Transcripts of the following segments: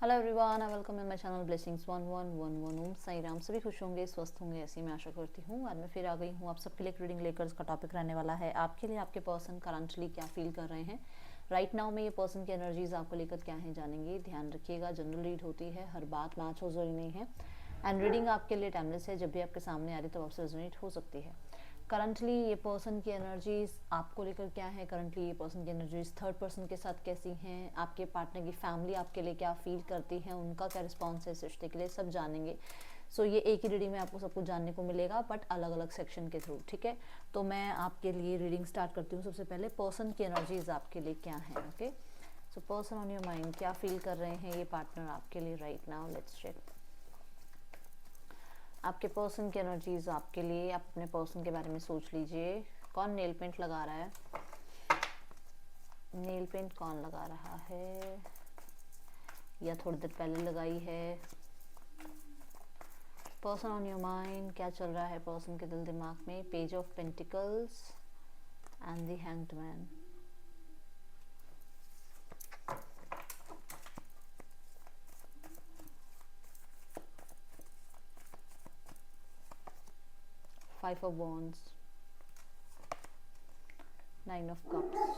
Hello everyone, I welcome in my channel blessings 1111 ओम साई राम। सभी खुश होंगे, स्वस्थ होंगे, ऐसी मैं आशा करती हूँ। आज मैं फिर आ गई हूँ आप सबके लिए एक रीडिंग लेकर। इसका टॉपिक रहने वाला है आपके लिए आपके पर्सन करंटली क्या फील कर रहे हैं राइट नाउ में। ये पर्सन की एनर्जीज आपको लेकर क्या है जानेंगे। ध्यान रखिएगा, जनरल रीड होती है, हर बात मैच हो जरूरी नहीं है। एंड रीडिंग आपके लिए टाइमलेस है, जब भी आपके सामने आ रही तो आपसे रेजोनेट हो सकती है। करंटली ये पर्सन की एनर्जीज आपको लेकर क्या है, करंटली ये पर्सन की एनर्जीज थर्ड पर्सन के साथ कैसी हैं, आपके पार्टनर की फैमिली आपके लिए क्या फील करती है, उनका क्या रिस्पॉन्स है इस रिश्ते के लिए, सब जानेंगे। सो ये एक ही रीडिंग में आपको सब कुछ जानने को मिलेगा, बट अलग अलग सेक्शन के थ्रू, ठीक है। तो मैं आपके लिए रीडिंग स्टार्ट करती हूँ। सबसे पहले पर्सन की एनर्जीज आपके लिए क्या है, okay. So person on your mind, क्या फील कर रहे हैं ये पार्टनर आपके लिए राइट नाउ। लेट्स चेक आपके पर्सन की एनर्जीज आपके लिए। आप अपने पर्सन के बारे में सोच लीजिए। कौन नेल पेंट लगा रहा है? नेल पेंट कौन लगा रहा है, या थोड़ी देर पहले लगाई है? पर्सन ऑन योर माइंड, क्या चल रहा है पर्सन के दिल दिमाग में? Page of pentacles and the hanged man. Five of wands, nine of cups,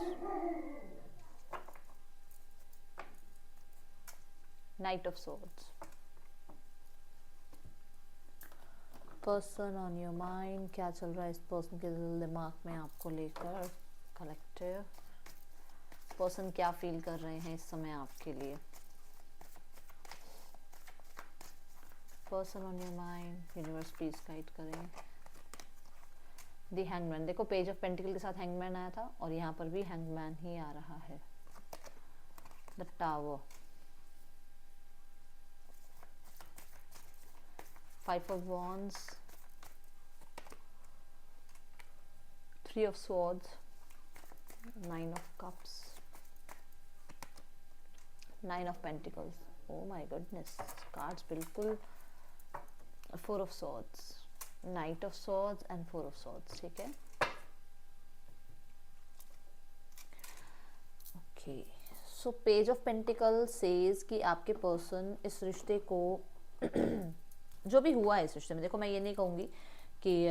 night of swords. Person on your mind, क्या चल रहा है इस पर्सन के दिल दिमाग में आपको लेकर। कलेक्टिव पर्सन क्या फील कर रहे हैं इस समय आपके लिए। Person on your mind, universe please guide करें। दी हैंगमैन, देखो पेज ऑफ पेंटिकल के साथ हैंगमैन आया था और यहाँ पर भी हैंगमैन ही आ रहा है। The Tower, Five of Wands, Three of Swords, Nine of Cups, Nine of Pentacles. Oh my goodness, cards बिल्कुल। Four of Swords, Knight of Swords and Four of Swords, ठीक है। Okay, so Page of Pentacle says कि आपके person इस रिश्ते को जो भी हुआ है इस रिश्ते में, देखो मैं ये नहीं कहूँगी कि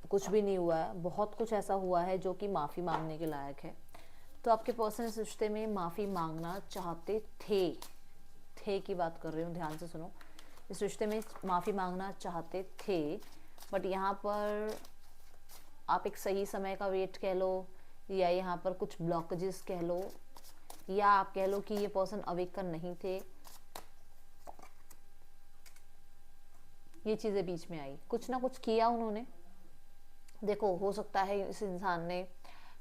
कुछ भी नहीं हुआ है, बहुत कुछ ऐसा हुआ है जो कि माफ़ी मांगने के लायक है। तो आपके पर्सन इस रिश्ते में माफ़ी मांगना चाहते थे की बात कर रही हूँ, ध्यान से सुनो। इस रिश्ते में माफ़ी मांगना चाहते थे, बट यहाँ पर आप एक सही समय का वेट कह लो, या यहाँ पर कुछ ब्लॉकेजेस कह लो, या आप कह लो कि ये पर्सन अवेकन नहीं थे। ये चीज़ें बीच में आई, कुछ ना कुछ किया उन्होंने। देखो हो सकता है इस इंसान ने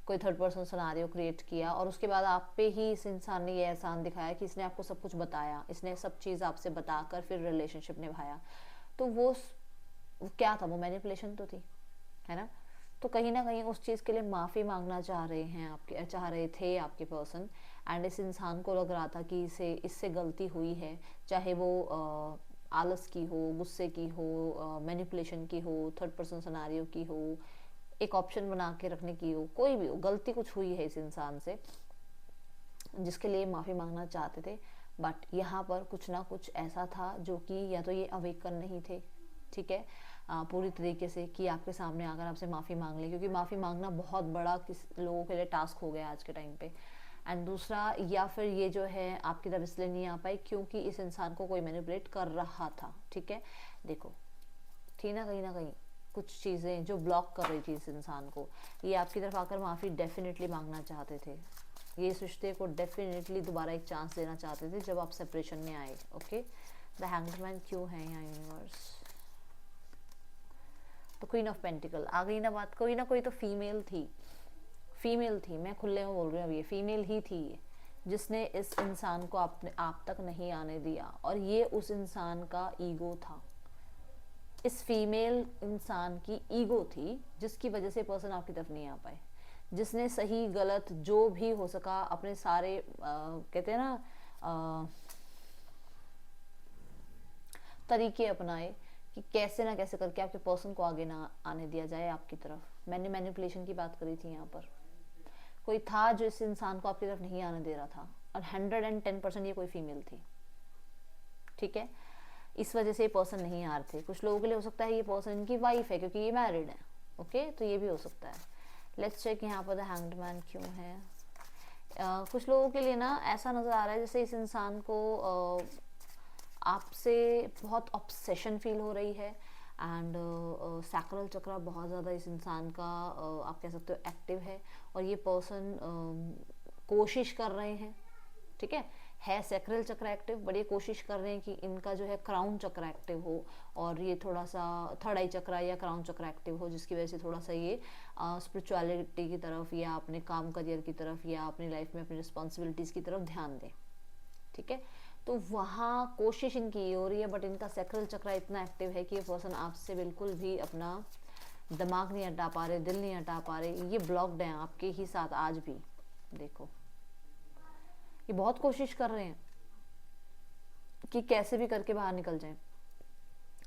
कोई थर्ड पर्सन सिनेरियो क्रिएट किया और उसके बाद आप पे ही इस इंसान ने ये एहसान दिखाया कि इसने आपको सब कुछ बताया, इसने सब चीज़ आपसे बताकर फिर रिलेशनशिप निभाया। तो वो क्या था, वो मैनिपुलेशन तो थी, है ना। तो कहीं ना कहीं उस चीज़ के लिए माफ़ी मांगना चाह रहे थे आपके पर्सन। एंड इस इंसान को लग रहा था कि इसे इससे गलती हुई है, चाहे वो आलस की हो, गुस्से की हो, मैनिपुलेशन की हो, थर्ड पर्सन सिनेरियो की हो, एक ऑप्शन बना के रखने की हो, कोई भी हो, गलती कुछ हुई है इस इंसान से जिसके लिए माफ़ी मांगना चाहते थे। बट यहाँ पर कुछ ना कुछ ऐसा था जो कि या तो ये अवेकन नहीं थे, ठीक है, पूरी तरीके से कि आपके सामने आकर आपसे माफ़ी मांग ले, क्योंकि माफ़ी मांगना बहुत बड़ा किस लोगों के लिए टास्क हो गया आज के टाइम पे। एंड दूसरा, या फिर ये जो है आपकी तरफ इसलिए नहीं आ पाई क्योंकि इस इंसान को कोई मैनिपुलेट कर रहा था, ठीक है। देखो थी ना कहीं कुछ चीज़ें जो ब्लॉक कर रही थी इस इंसान को। ये आपकी तरफ आकर माफ़ी डेफिनेटली मांगना चाहते थे, ये इस रिश्ते को डेफिनेटली दोबारा एक चांस देना चाहते थे जब आप सेपरेशन में आए, ओके। द हैंग्ड मैन क्यों है यहाँ यूनिवर्स? तो क्वीन ऑफ पेंटिकल आ गई ना बात। कोई ना कोई तो फीमेल थी, मैं खुले में बोल रही हूँ, अब ये फीमेल ही थी ये, जिसने इस इंसान को आप तक नहीं आने दिया। और ये उस इंसान का ईगो था, इस फीमेल इंसान की ईगो थी जिसकी वजह से पर्सन आपकी तरफ नहीं आ पाए। जिसने सही गलत जो भी हो सका अपने सारे कहते हैं ना तरीके अपनाए कि कैसे ना कैसे करके आपके पर्सन को आगे ना आने दिया जाए आपकी तरफ। मैंने मैनिपुलेशन की बात करी थी, यहाँ पर कोई था जो इस इंसान को आपकी तरफ नहीं आने दे रहा था, और 110% ये कोई फीमेल थी। ठीक है, इस वजह से ये पर्सन नहीं आ रहे थे। कुछ लोगों के लिए हो सकता है ये पर्सन इनकी वाइफ है क्योंकि ये मैरिड है, ओके, तो ये भी हो सकता है। लेट्स चेक यहाँ पर द हैंग्ड मैन क्यों है। कुछ लोगों के लिए ना ऐसा नज़र आ रहा है जैसे इस इंसान को आपसे बहुत ऑब्सेशन फील हो रही है, एंड सैक्रल चक्र बहुत ज़्यादा इस इंसान का आप कह सकते हो एक्टिव है, और ये पर्सन कोशिश कर रहे हैं, ठीक है सैक्रल चक्र एक्टिव, बड़ी कोशिश कर रहे हैं कि इनका जो है क्राउन चक्र एक्टिव हो, और ये थोड़ा सा थर्ड आई चक्र या क्राउन चक्र एक्टिव हो, जिसकी वजह से थोड़ा सा ये स्पिरिचुअलिटी की तरफ या अपने काम करियर की तरफ या अपनी लाइफ में अपनी रिस्पॉन्सिबिलिटीज़ की तरफ ध्यान दें, ठीक है। तो वहाँ कोशिश इनकी हो रही है, बट इनका सैक्रल चक्र इतना एक्टिव है कि ये पर्सन आपसे बिल्कुल भी अपना दिमाग नहीं हटा पा रहे, दिल नहीं हटा पा रहे, ये ब्लॉक्ड हैं आपके ही साथ आज भी। देखो ये बहुत कोशिश कर रहे हैं कि कैसे भी करके बाहर निकल जाएं,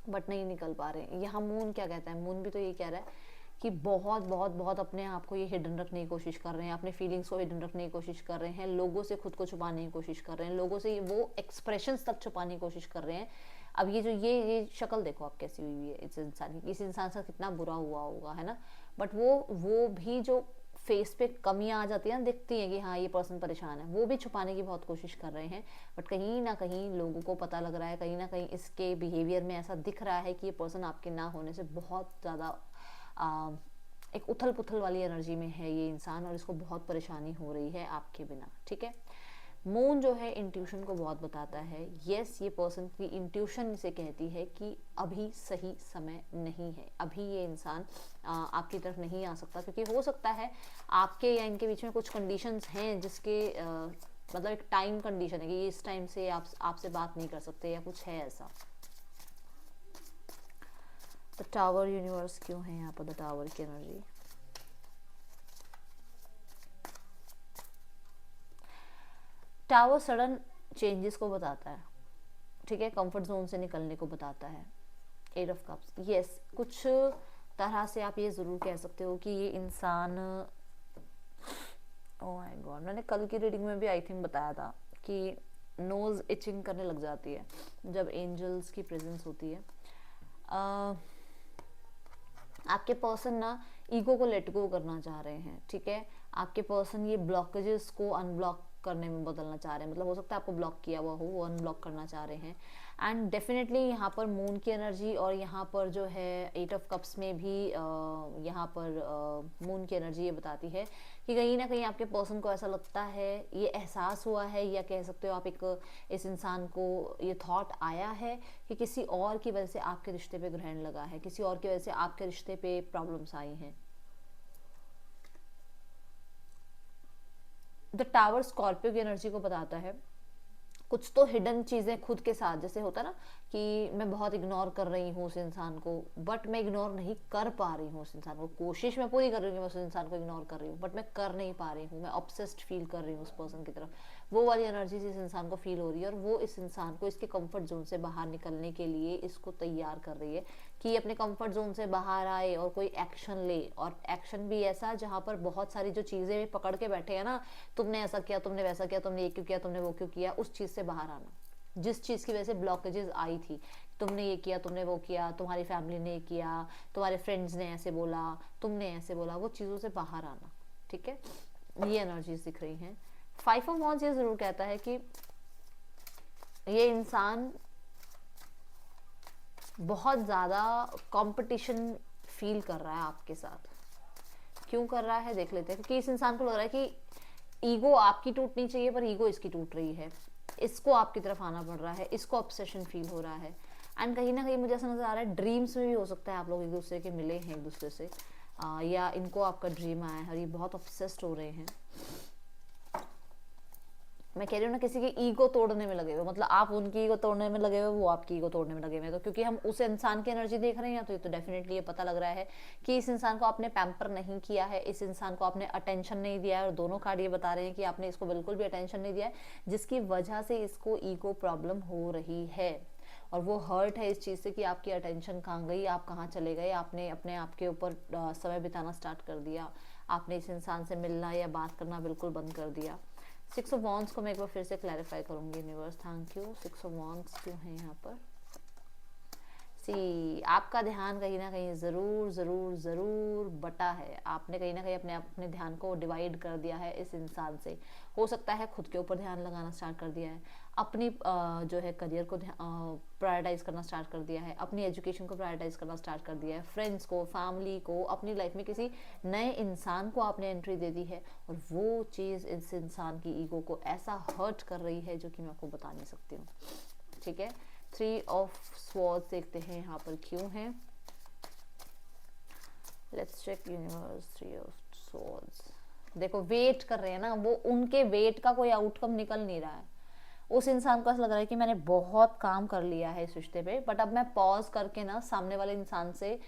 बट नहीं निकल पा रहे हैं। यहाँ मून क्या कहता है, मून भी तो ये कह रहा है कि बहुत बहुत बहुत अपने आप को ये हिडन रखने की कोशिश कर रहे हैं, अपने फीलिंग्स को हिडन रखने की कोशिश कर रहे हैं, लोगों से खुद को छुपाने की कोशिश कर रहे हैं, लोगों से वो एक्सप्रेशंस तक छुपाने की कोशिश कर रहे हैं। अब ये जो ये शक्ल देखो आप कैसी हुई है इस इंसान की, इस इंसान से कितना बुरा हुआ होगा, है ना, बट वो भी जो फेस पे कमियां आ जाती है ना, दिखती है कि हाँ ये पर्सन परेशान है, वो भी छुपाने की बहुत कोशिश कर रहे हैं, बट कहीं ना कहीं लोगों को पता लग रहा है, कहीं ना कहीं इसके बिहेवियर में ऐसा दिख रहा है कि ये पर्सन आपके ना होने से बहुत ज़्यादा एक उथल पुथल वाली एनर्जी में है ये इंसान, और इसको बहुत परेशानी हो रही है आपके बिना, ठीक है। मून जो है इंट्यूशन को बहुत बताता है। यस, ये पर्सन की इंट्यूशन इसे कहती है कि अभी सही समय नहीं है, अभी ये इंसान आपकी तरफ नहीं आ सकता, क्योंकि हो सकता है आपके या इनके बीच में कुछ कंडीशंस हैं जिसके मतलब एक टाइम कंडीशन है कि इस टाइम से आपसे बात नहीं कर सकते, या कुछ है ऐसा। द टावर यूनिवर्स क्यों है यहाँ पर, द टावर की एनर्जी। टावर सडन चेंजेस को बताता है, ठीक है, कंफर्ट जोन से निकलने को बताता है। एट ऑफ कप्स, यस, कुछ तरह से आप ये ज़रूर कह सकते हो कि ये इंसान, ओह माय गॉड, मैंने कल की रीडिंग में भी आई थिंक बताया था कि नोज इचिंग करने लग जाती है जब एंजल्स की प्रेजेंस होती है। आपके पर्सन ना ईगो को लेट गो करना चाह रहे हैं, ठीक है, आपके पर्सन ये ब्लॉकेजेस को अनब्लॉक करने में बदलना चाह रहे हैं, मतलब हो सकता है आपको ब्लॉक किया हुआ हो, वो अनब्लॉक करना चाह रहे हैं। एंड डेफिनेटली यहाँ पर मून की एनर्जी और यहाँ पर जो है एट ऑफ कप्स में भी यहाँ पर मून की एनर्जी ये बताती है कि कहीं ना कहीं आपके पर्सन को ऐसा लगता है, ये एहसास हुआ है, या कह सकते हो आप एक इस इंसान को ये थॉट आया है कि किसी और की वजह से आपके रिश्ते पे ग्रहण लगा है, किसी और की वजह से आपके रिश्ते पे प्रॉब्लम्स आई हैं। द टावर स्कॉर्पियो की एनर्जी को बताता है कुछ तो हिडन चीज़ें खुद के साथ, जैसे होता है ना कि मैं बहुत इग्नोर कर रही हूँ उस इंसान को, बट मैं इग्नोर नहीं कर पा रही हूँ उस इंसान को, कोशिश मैं पूरी कर रही हूँ कि मैं उस इंसान को इग्नोर कर रही हूँ, बट मैं कर नहीं पा रही हूँ, मैं ऑब्सेस्ड फील कर रही हूँ उस पर्सन की तरफ। वो वाली एनर्जी इस इंसान को फील हो रही है, और वो इस इंसान को इसके कंफर्ट जोन से बाहर निकलने के लिए इसको तैयार कर रही है कि अपने कंफर्ट जोन से बाहर आए और कोई एक्शन ले, और एक्शन भी ऐसा जहाँ पर बहुत सारी जो चीज़ें पकड़ के बैठे हैं ना, तुमने ऐसा किया, तुमने वैसा किया, तुमने ये क्यों किया, तुमने वो क्यों किया, उस चीज़ से बाहर आना, जिस चीज़ की वजह से ब्लॉकेजेस आई थी, तुमने ये किया, तुमने वो किया, तुम्हारी फैमिली ने ये किया, तुम्हारे फ्रेंड्स ने ऐसे बोला, तुमने ऐसे बोला, वो चीज़ों से बाहर आना, ठीक है, ये एनर्जीज दिख रही हैं। 5 ऑफ वॉन्ड्स ये जरूर कहता है कि ये इंसान बहुत ज़्यादा कंपटीशन फील कर रहा है आपके साथ। क्यों कर रहा है देख लेते हैं, क्योंकि इस इंसान को लग रहा है कि ईगो आपकी टूटनी चाहिए पर ईगो इसकी टूट रही है, इसको आपकी तरफ आना पड़ रहा है, इसको ऑब्सेशन फील हो रहा है। एंड कहीं ना कहीं मुझे ऐसा नजर आ रहा है ड्रीम्स में भी हो सकता है आप लोग एक दूसरे के मिले हैं एक दूसरे से, या इनको आपका ड्रीम आया है और ये बहुत ऑब्सेस्ड हो रहे हैं। मैं कह रही हूँ ना, किसी की ईगो तोड़ने में लगे हुए, मतलब आप उनकी ईगो तोड़ने में लगे हुए, वो आपकी ईगो तोड़ने में लगे हुए, तो क्योंकि हम उस इंसान की एनर्जी देख रहे हैं तो ये तो डेफिनेटली ये पता लग रहा है कि इस इंसान को आपने पैम्पर नहीं किया है, इस इंसान को आपने अटेंशन नहीं दिया है, और दोनों कार्ड ये बता रहे हैं कि आपने इसको बिल्कुल भी अटेंशन नहीं दिया है, जिसकी वजह से इसको ईगो प्रॉब्लम हो रही है, और वो हर्ट है इस चीज़ से कि आपकी अटेंशन कहाँ गई, आप कहाँ चले गए, आपने अपने आप के ऊपर समय बिताना स्टार्ट कर दिया, आपने इस इंसान से मिलना या बात करना बिल्कुल बंद कर दिया। सिक्स ऑफ वॉन्ड्स को मैं एक बार फिर से क्लैरिफाई करूंगी universe, thank you. Six of wands क्यों है यहाँ पर? सी, आपका ध्यान कहीं ना कहीं ज़रूर ज़रूर ज़रूर बटा है। आपने कहीं ना कहीं अपने ध्यान को डिवाइड कर दिया है इस इंसान से। हो सकता है खुद के ऊपर ध्यान लगाना स्टार्ट कर दिया है, अपनी जो है करियर को प्रायोरिटाइज करना स्टार्ट कर दिया है, अपनी एजुकेशन को प्रायोरिटाइज करना स्टार्ट कर दिया है, फ्रेंड्स को, फैमिली को, अपनी लाइफ में किसी नए इंसान को आपने एंट्री दे दी है, और वो चीज़ इस इंसान की ईगो को ऐसा हर्ट कर रही है जो कि मैं आपको बता नहीं सकती हूँ। ठीक है, थ्री ऑफ स्वॉर्ड्स देखते हैं यहाँ पर क्यों है। Let's check universe, three of swords. देखो वेट कर रहे हैं ना वो, उनके वेट का कोई आउटकम निकल नहीं रहा है। उस इंसान को ऐसा लग रहा है कि मैंने बहुत काम कर लिया है इस रिश्ते पे, बट अब मैं पॉज करके ना सामने वाले इंसान से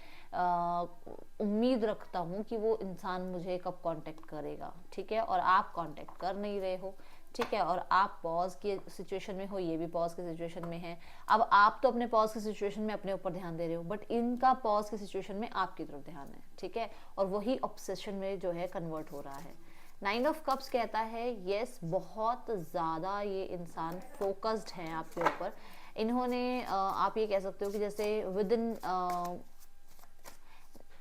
उम्मीद रखता हूँ कि वो इंसान मुझे कब कांटेक्ट करेगा। ठीक है, और आप कांटेक्ट कर नहीं रहे हो। ठीक है, और आप पॉज की सिचुएशन में हो, ये भी पॉज की सिचुएशन में है। अब आप तो अपने पॉज की सिचुएशन में अपने ऊपर ध्यान दे रहे हो, बट इनका पॉज की सिचुएशन में आपकी तरफ ध्यान है। ठीक है, और वही ऑब्सेशन में जो है कन्वर्ट हो रहा है। नाइन ऑफ कप्स कहता है यस, बहुत ज़्यादा ये इंसान फोकस्ड है आपके ऊपर। इन्होंने आप ये कह सकते हो कि जैसे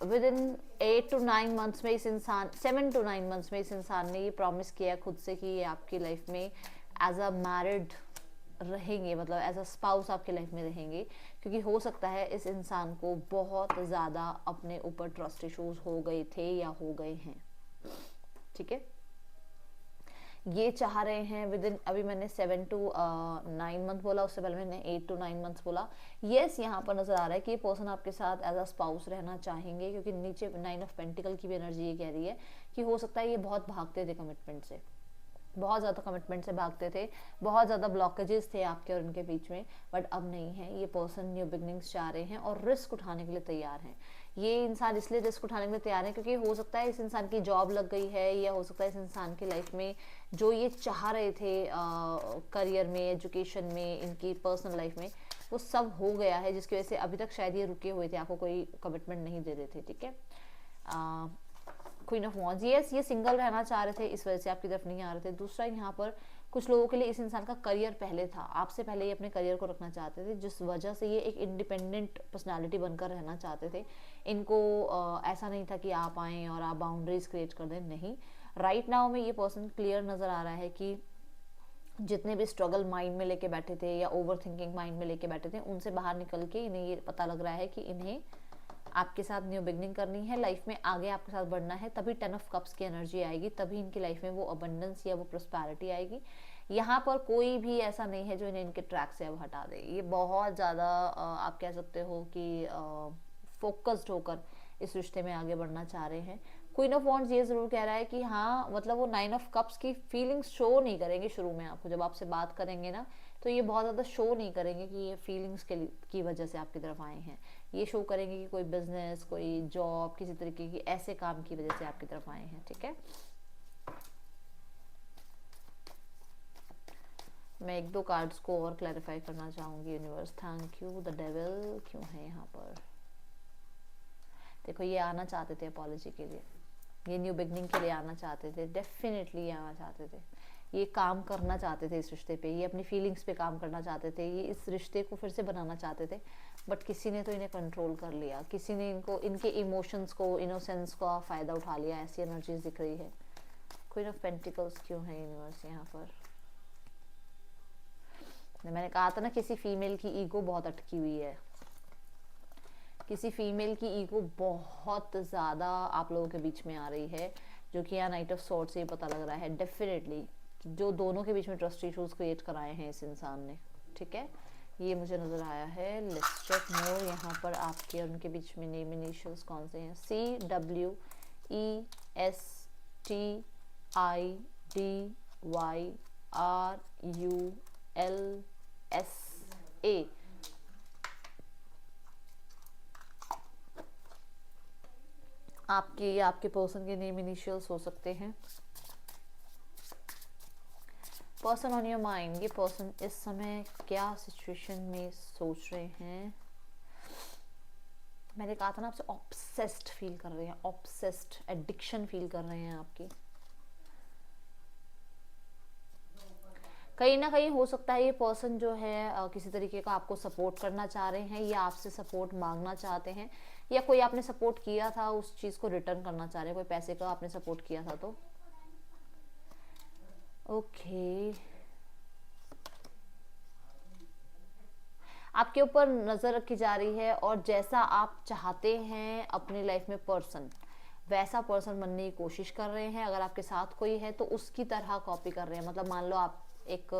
विद इन 8 to 9 मंथ्स में इस इंसान, 7 to 9 मंथ्स में इस इंसान ने ये प्रॉमिस किया खुद से कि ये आपकी लाइफ में एज अ मैरिड रहेंगे, मतलब एज अ स्पाउस आपकी लाइफ में रहेंगे। क्योंकि हो सकता है इस इंसान को बहुत ज़्यादा अपने ऊपर ट्रस्ट इश्यूज हो गए थे या हो गए हैं। ठीक है, ये चाह रहे हैं विद इन, अभी मैंने 7 to 9 मंथ बोला, उससे पहले मैंने 8 to 9 मंथ्स बोला। यस, यहाँ पर नजर आ रहा है कि ये पर्सन आपके साथ एज अ स्पाउस रहना चाहेंगे, क्योंकि नीचे 9 ऑफ पेंटिकल की भी एनर्जी ये कह रही है कि हो सकता है ये बहुत भागते थे कमिटमेंट से, बहुत ज़्यादा कमिटमेंट से भागते थे, बहुत ज़्यादा ब्लॉकेजेस थे आपके और उनके बीच में, बट अब नहीं है। ये पर्सन न्यू बिगनिंग्स चाह रहे हैं और रिस्क उठाने के लिए तैयार हैं। ये इंसान इसलिए रिस्क उठाने के लिए तैयार है क्योंकि हो सकता है इस इंसान की जॉब लग गई है, या हो सकता है इस इंसान की लाइफ में जो ये चाह रहे थे करियर में, एजुकेशन में, इनकी पर्सनल लाइफ में, वो सब हो गया है, जिसकी वजह से अभी तक शायद ये रुके हुए थे, आपको कोई कमिटमेंट नहीं दे रहे थे। ठीक है, क्वीन ऑफ वॉन्ड्स, यस, ये सिंगल रहना चाह रहे थे, इस वजह से आपकी तरफ नहीं आ रहे थे। दूसरा, यहाँ पर कुछ लोगों के लिए इस इंसान का करियर पहले था, आपसे पहले ये अपने करियर को रखना चाहते थे, जिस वजह से ये एक इंडिपेंडेंट पर्सनालिटी बनकर रहना चाहते थे। इनको ऐसा नहीं था कि आप आएँ और आप बाउंड्रीज क्रिएट कर दें, नहीं। राइट नाउ में ये पर्सन क्लियर नज़र आ रहा है कि जितने भी स्ट्रगल माइंड में लेके बैठे थे या ओवर थिंकिंग माइंड में लेके बैठे थे, उनसे बाहर निकल के इन्हें ये पता लग रहा है कि इन्हें आपके साथ न्यू बिगनिंग करनी है, लाइफ में आगे आपके साथ बढ़ना है। तभी 10 ऑफ कप्स की एनर्जी आएगी, तभी इनकी लाइफ में वो अबंडेंस या वो प्रोस्पैरिटी आएगी। यहाँ पर कोई भी ऐसा नहीं है जो इन्हें इनके ट्रैक से अब हटा दे। ये बहुत ज़्यादा आप कह सकते हो कि फोकस्ड होकर इस रिश्ते में आगे बढ़ना चाह रहे हैं। क्वीन ऑफ वॉन्ड्स ये जरूर कह रहा है कि हाँ, मतलब वो 9 ऑफ कप्स की फीलिंग्स शो नहीं करेंगे शुरू में आपको, जब आपसे बात करेंगे ना, तो ये बहुत ज़्यादा शो नहीं करेंगे कि ये फीलिंग्स की वजह से आपकी तरफ आए हैं। ये शो करेंगे कि कोई बिजनेस, कोई जॉब, किसी तरीके की ऐसे काम की वजह से आपकी तरफ आए हैं। ठीक है, मैं एक दो कार्ड्स को और क्लैरिफाई करना चाहूंगी universe, thank you. The devil क्यों है यहाँ पर? देखो, ये आना चाहते थे अपॉलॉजी के लिए, ये न्यू बिगनिंग के लिए आना चाहते थे, डेफिनेटली ये आना चाहते थे, ये काम करना चाहते थे इस रिश्ते पे, ये अपनी फीलिंग्स पे काम करना चाहते थे, ये इस रिश्ते को फिर से बनाना चाहते थे, बट किसी ने तो इन्हें कंट्रोल कर लिया, किसी ने इनको, इनके इमोशंस को, इनोसेंस का फ़ायदा उठा लिया, ऐसी एनर्जीज दिख रही है। क्वीन ऑफ पेंटिकल्स क्यों है यूनिवर्स यहाँ पर? मैंने कहा था ना, किसी फीमेल की ईगो बहुत अटकी हुई है, किसी फीमेल की ईगो बहुत ज़्यादा आप लोगों के बीच में आ रही है, जो कि यहाँ नाइट ऑफ सॉर्ड्स से पता लग रहा है डेफिनेटली, जो दोनों के बीच में ट्रस्ट इश्यूज क्रिएट कराए हैं इस इंसान ने। ठीक है, ये मुझे नज़र आया है। लेट्स चेक मोर, यहाँ पर आपके और उनके बीच में नेम इनिशियल्स कौन से हैं? CWESTIDYRULSA। आपके या आपके पर्सन के नेम इनिशियल्स हो सकते हैं। पर्सन ऑन योर माइंड, ये पर्सन इस समय क्या सिचुएशन में सोच रहे हैं? मैंने कहा था ना आपसे, ऑब्सेस्ड फील कर रहे हैं, ऑब्सेस्ड एडिक्शन फील कर रहे हैं आपकी। कहीं ना कहीं हो सकता है ये पर्सन जो है किसी तरीके का आपको सपोर्ट करना चाह रहे हैं, या आपसे सपोर्ट मांगना चाहते हैं, या कोई आपने सपोर्ट किया था उस चीज़ को रिटर्न करना चाह रहे हैं, कोई पैसे का आपने सपोर्ट किया था तो ओके। आपके ऊपर नज़र रखी जा रही है, और जैसा आप चाहते हैं अपनी लाइफ में पर्सन, वैसा पर्सन बनने की कोशिश कर रहे हैं। अगर आपके साथ कोई है तो उसकी तरह कॉपी कर रहे हैं। मतलब मान लो आप एक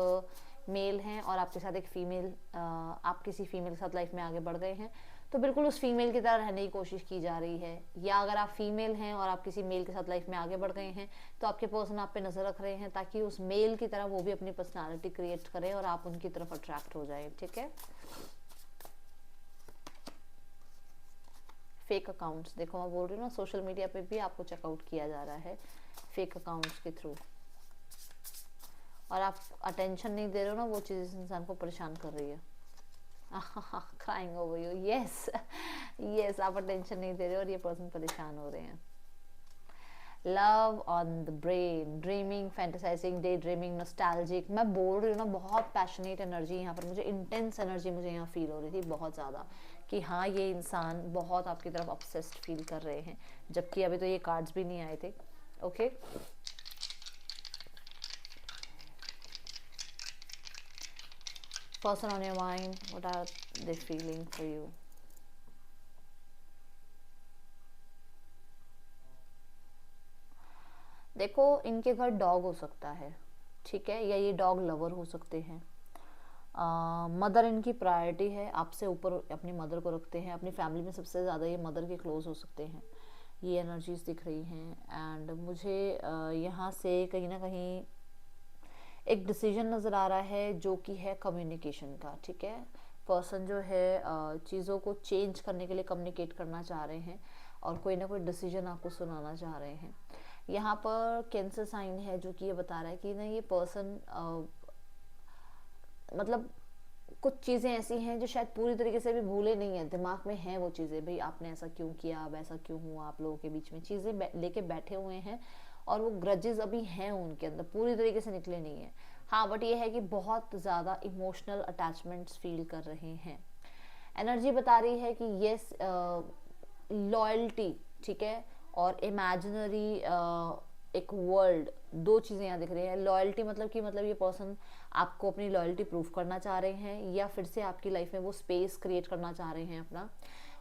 मेल हैं और आपके साथ एक फीमेल, आप किसी फीमेल के साथ लाइफ में आगे बढ़ गए हैं, तो बिल्कुल उस फीमेल की तरह रहने की कोशिश की जा रही है। या अगर आप फीमेल हैं और आप किसी मेल के साथ लाइफ में आगे बढ़ गए हैं, तो आपके पर्सन आप पे नज़र रख रहे हैं ताकि उस मेल की तरह वो भी अपनी पर्सनालिटी क्रिएट करें और आप उनकी तरफ अट्रैक्ट हो जाए। ठीक है। फेक अकाउंट्स, देखो मैं बोल रही हूँ ना, सोशल मीडिया पे भी आपको चेकआउट किया जा रहा है फेक अकाउंट्स के थ्रू, और आप अटेंशन नहीं दे रहे हो ना, वो चीज़ इस इंसान को परेशान कर रही है। Crying over you, yes yes, आप अटेंशन नहीं दे रहे हो और ये पर्सन परेशान हो रहे हैं। Love on the brain, dreaming, fantasising, day dreaming, nostalgic. मैं बोल रही हूँ ना, बहुत पैशनेट एनर्जी यहाँ पर, मुझे इंटेंस एनर्जी मुझे यहाँ फील हो रही थी बहुत ज़्यादा, कि हाँ ये इंसान बहुत आपकी तरफ ऑब्सेस्ड फील कर रहे हैं, जबकि अभी तो ये कार्ड्स भी नहीं आए थे। Okay, person on your mind, what are they feeling for you? देखो इनके घर डॉग हो सकता है, ठीक है, या ये डॉग लवर हो सकते हैं। मदर इनकी प्रायोरिटी है, आपसे ऊपर अपनी मदर को रखते हैं। अपनी फैमिली में सबसे ज़्यादा ये मदर के क्लोज हो सकते हैं, ये एनर्जीज दिख रही हैं। एंड मुझे यहाँ से कहीं ना कहीं एक डिसीजन नज़र आ रहा है जो कि है कम्युनिकेशन का। ठीक है, पर्सन जो है चीज़ों को चेंज करने के लिए कम्युनिकेट करना चाह रहे हैं और कोई ना कोई डिसीजन आपको सुनाना चाह रहे हैं। यहाँ पर कैंसर साइन है जो कि ये बता रहा है कि ना ये पर्सन मतलब कुछ चीज़ें ऐसी हैं जो शायद पूरी तरीके से भी भूले नहीं है, दिमाग में हैं वो चीज़ें, भाई आपने ऐसा क्यों किया, वैसा क्यों हुआ, आप लोगों के बीच में चीज़ें लेके बैठे हुए हैं और वो ग्रजेस अभी हैं उनके अंदर, पूरी तरीके से निकले नहीं है। हाँ, बट ये है कि बहुत ज़्यादा इमोशनल अटैचमेंट्स फील कर रहे हैं। एनर्जी बता रही है कि येस, लॉयल्टी, ठीक है, और इमेजिनरी एक वर्ल्ड, दो चीज़ें यहाँ दिख रही हैं। लॉयल्टी मतलब कि मतलब ये पर्सन आपको अपनी लॉयल्टी प्रूफ करना चाह रहे हैं, या फिर से आपकी लाइफ में वो स्पेस क्रिएट करना चाह रहे हैं अपना।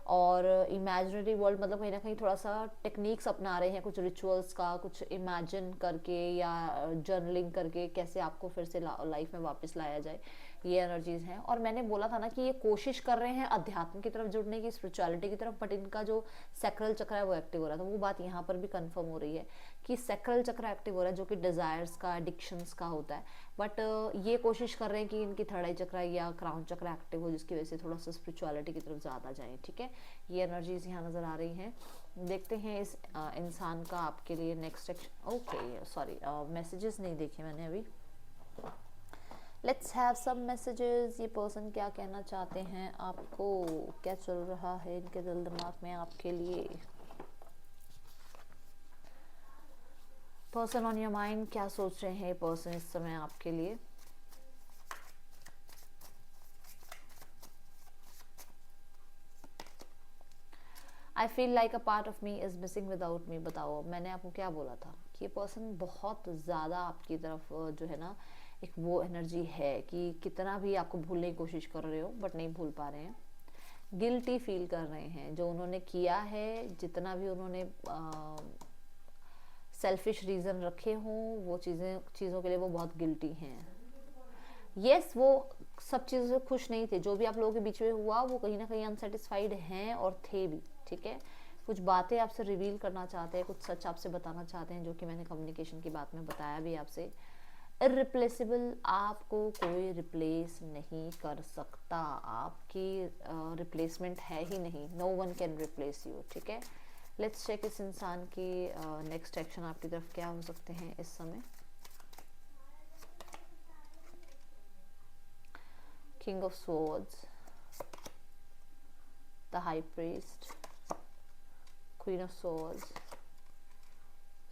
और इमेजिनरी वर्ल्ड मतलब कहीं ना कहीं थोड़ा सा टेक्निक्स अपना रहे हैं, कुछ रिचुअल्स का, कुछ इमेजिन करके या जर्नलिंग करके कैसे आपको फिर से लाइफ में वापस लाया जाए, ये एनर्जीज हैं। और मैंने बोला था ना कि ये कोशिश कर रहे हैं अध्यात्म की तरफ जुड़ने की, स्पिरिचुअलिटी की तरफ, बट इनका जो सैक्रल चक्र है वो एक्टिव हो रहा था। वो बात यहाँ पर भी कंफर्म हो रही है कि सैक्रल चक्र एक्टिव हो रहा है, जो कि डिजायर्स का, एडिक्शंस का होता है। बट ये कोशिश कर रहे हैं कि इनकी थर्ड आई चक्र या क्राउन चक्र एक्टिव हो, जिसकी वजह से थोड़ा सा स्पिरिचुअलिटी की तरफ ज़्यादा जाए। ठीक है, ये एनर्जीज यहाँ नज़र आ रही हैं। देखते हैं इस इंसान का आपके लिए next action. Okay, sorry, messages नहीं देखे मैंने अभी। Let's have some messages. ये पर्सन क्या कहना चाहते हैं आपको, क्या चल रहा है इनके दिल दिमाग में आपके लिए? पर्सन ऑन योर माइंड, क्या सोच रहे हैं पर्सन इस समय आपके लिए? I feel like a part of me is missing without me. बताओ मैंने आपको क्या बोला था कि ये पर्सन बहुत ज़्यादा आपकी तरफ जो है ना, एक वो एनर्जी है कि कितना भी आपको भूलने की कोशिश कर रहे हो बट नहीं भूल पा रहे हैं। गिल्टी फील कर रहे हैं, जो उन्होंने किया है, जितना भी उन्होंने सेल्फिश रीज़न रखे हों, वो चीज़ों के लिए वो बहुत गिल्टी हैं। यस, वो सब चीज़ों से खुश नहीं थे, जो भी आप लोगों के बीच में हुआ वो कहीं ना कहीं अनसेटिस्फाइड हैं और थे भी। ठीक है, कुछ बातें आपसे रिवील करना चाहते हैं, कुछ सच आपसे बताना चाहते हैं, जो कि मैंने कम्युनिकेशन की बात में बताया भी आपसे। इररिप्लेसेबल, आपको कोई रिप्लेस नहीं कर सकता, आपकी रिप्लेसमेंट है ही नहीं, no one can replace you. ठीक है, लेट्स चेक इस इंसान की नेक्स्ट एक्शन आपकी तरफ क्या हो सकते हैं इस समय। King of Swords, the High Priest, Queen of Swords,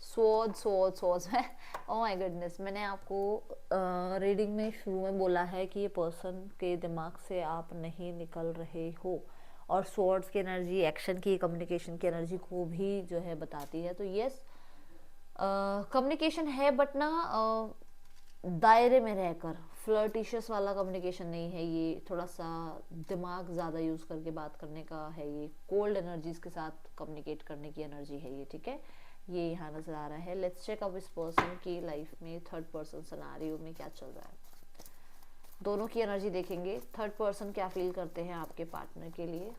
sword है। ओह माय गुडनेस, मैंने आपको रीडिंग में शुरू में बोला है कि ये पर्सन के दिमाग से आप नहीं निकल रहे हो, और स्वॉर्ड्स की एनर्जी एक्शन की, कम्युनिकेशन की एनर्जी को भी जो है बताती है। तो यस, कम्युनिकेशन है, बट ना दायरे में रहकर, फ्लर्टिशियस वाला कम्युनिकेशन नहीं है ये, थोड़ा सा दिमाग ज़्यादा यूज़ करके बात करने का है ये, कोल्ड एनर्जीज के साथ कम्युनिकेट करने की एनर्जी है ये, ठीक है, ये यहाँ नज़र आ रहा है। लेट्स चेक अब इस पर्सन की लाइफ में थर्ड पर्सन सिनेरियो में क्या चल रहा है। दोनों की एनर्जी देखेंगे, थर्ड पर्सन क्या फील करते हैं आपके पार्टनर के लिए।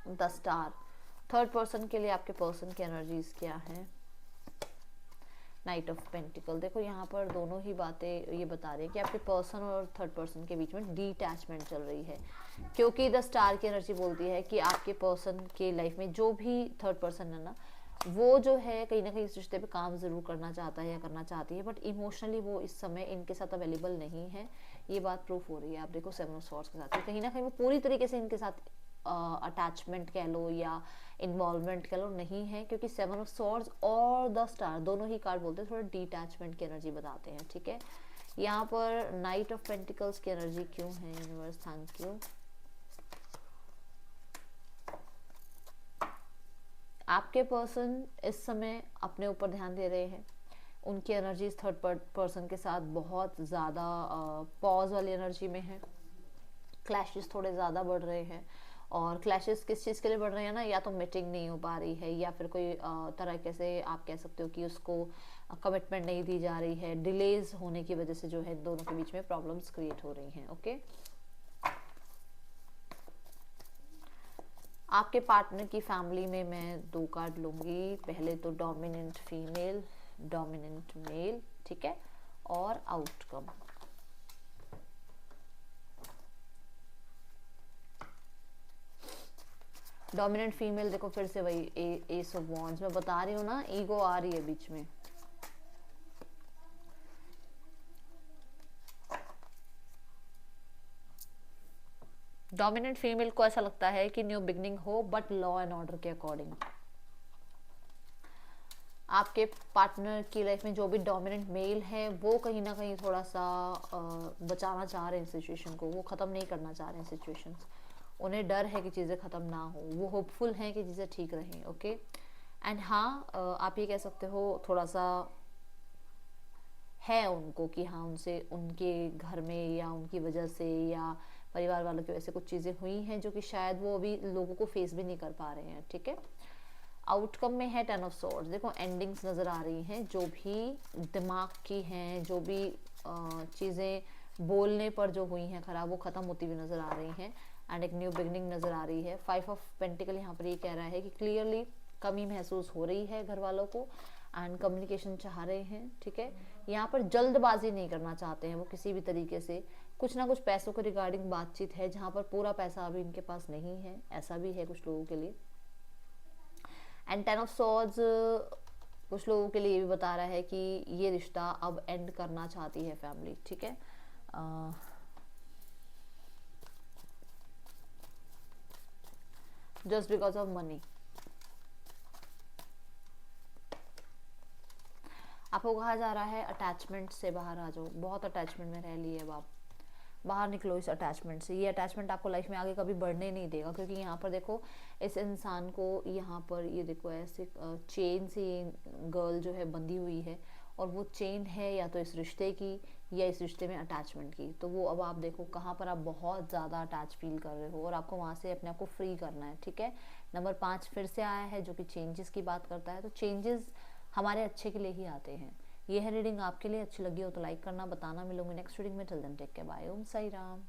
द स्टार, थर्ड पर्सन के लिए आपके पर्सन की एनर्जीज क्या है। नाइट ऑफ पेंटिकल, देखो यहाँ पर दोनों ही बातें ये बता रही है कि आपके पर्सन और थर्ड पर्सन के बीच में डिटैचमेंट चल रही है, क्योंकि द स्टार की एनर्जी बोलती है कि आपके पर्सन के लाइफ में जो भी थर्ड पर्सन है ना, वो जो है कहीं ना कहीं इस रिश्ते पे काम ज़रूर करना चाहता है या करना चाहती है, बट इमोशनली वो इस समय इनके साथ अवेलेबल नहीं है। ये बात प्रूफ हो रही है। आप देखो सेवन ऑफ सॉर्ड्स के साथ कहीं ना कहीं वो पूरी तरीके से इनके साथ अटैचमेंट कह लो या इन्वॉल्वमेंट कह लो नहीं है, क्योंकि सेवन ऑफ सॉर्ड्स और द स्टार दोनों ही कार्ड बोलते हैं थोड़ा डिटैचमेंट की एनर्जी बताते हैं, ठीक है। यहाँ पर नाइट ऑफ पेंटिकल्स की एनर्जी क्यों है यूनिवर्स, थैंक यू। आपके पर्सन इस समय अपने ऊपर ध्यान दे रहे हैं, उनकी एनर्जी थर्ड पर्सन के साथ बहुत ज़्यादा पॉज वाली एनर्जी में है, क्लैशेस थोड़े ज़्यादा बढ़ रहे हैं। और क्लैशेस किस चीज़ के लिए बढ़ रहे हैं ना, या तो मीटिंग नहीं हो पा रही है, या फिर कोई तरह से आप कह सकते हो कि उसको कमिटमेंट नहीं दी जा रही है, डिलेज होने की वजह से जो है दोनों के बीच में प्रॉब्लम्स क्रिएट हो रही हैं, ओके। आपके पार्टनर की फैमिली में मैं 2 कार्ड लूंगी, पहले तो डोमिनेंट फीमेल, डोमिनेंट मेल, ठीक है, और आउटकम। डोमिनेंट फीमेल, देखो फिर से वही एस ऑफ वॉन्ड्स, मैं बता रही हूँ ना, ईगो आ रही है बीच में। डोमिनेंट फीमेल को ऐसा लगता है कि न्यू बिगनिंग हो, बट लॉ एंड ऑर्डर के अकॉर्डिंग। आपके पार्टनर की लाइफ में जो भी डोमिनेंट मेल है वो कहीं ना कहीं थोड़ा सा बचाना चाह रहे हैं सिचुएशन को, वो ख़त्म नहीं करना चाह रहे हैं सिचुएशंस, उन्हें डर है कि चीज़ें ख़त्म ना हो, वो होपफुल हैं कि चीज़ें ठीक रहें, ओके। एंड हाँ, आप ये कह सकते हो थोड़ा सा है उनको कि हाँ उनसे उनके घर में या उनकी वजह से या परिवार वालों की वजह से कुछ चीज़ें हुई हैं जो कि शायद वो अभी लोगों को फेस भी नहीं कर पा रहे हैं, ठीक है। आउटकम में है 10 ऑफ सॉर्ड्स, देखो एंडिंग्स नज़र आ रही हैं जो भी दिमाग की हैं, जो भी चीज़ें बोलने पर जो हुई हैं ख़राब, वो ख़त्म होती हुई नज़र आ रही हैं, एंड एक न्यू बिगनिंग नज़र आ रही है। 5 ऑफ पेंटिकल यहाँ पर ये कह रहा है कि क्लियरली कमी महसूस हो रही है घर वालों को, एंड कम्युनिकेशन चाह रहे हैं, ठीक है। यहाँ पर जल्दबाजी नहीं करना चाहते हैं वो किसी भी तरीके से, कुछ ना कुछ पैसों के रिगार्डिंग बातचीत है जहाँ पर पूरा पैसा अभी इनके पास नहीं है, ऐसा भी है कुछ लोगों के लिए। एंड 10 ऑफ सॉर्ड्स कुछ लोगों के लिए भी बता रहा है कि ये रिश्ता अब एंड करना चाहती है फैमिली, ठीक है। Just because of money. आपको कहा जा रहा है अटैचमेंट से बाहर आ जाओ, बहुत अटैचमेंट में रह लिए अब आप, बाहर निकलो इस अटैचमेंट से। ये अटैचमेंट आपको लाइफ में आगे कभी बढ़ने नहीं देगा, क्योंकि यहाँ पर देखो इस इंसान को, यहाँ पर ये देखो ऐसे चेन से गर्ल जो है बंधी हुई है, और वो चेन है या तो इस रिश्ते की या इस रिश्ते में अटैचमेंट की। तो वो अब आप देखो कहाँ पर आप बहुत ज़्यादा अटैच फील कर रहे हो और आपको वहाँ से अपने आप को फ्री करना है, ठीक है। नंबर 5 फिर से आया है जो कि चेंजेस की बात करता है, तो चेंजेस हमारे अच्छे के लिए ही आते हैं। ये है रीडिंग, आपके लिए अच्छी लगी हो तो लाइक करना, बताना। मिलूंगी नेक्स्ट रीडिंग में, till then take care, bye, Om Sai Ram.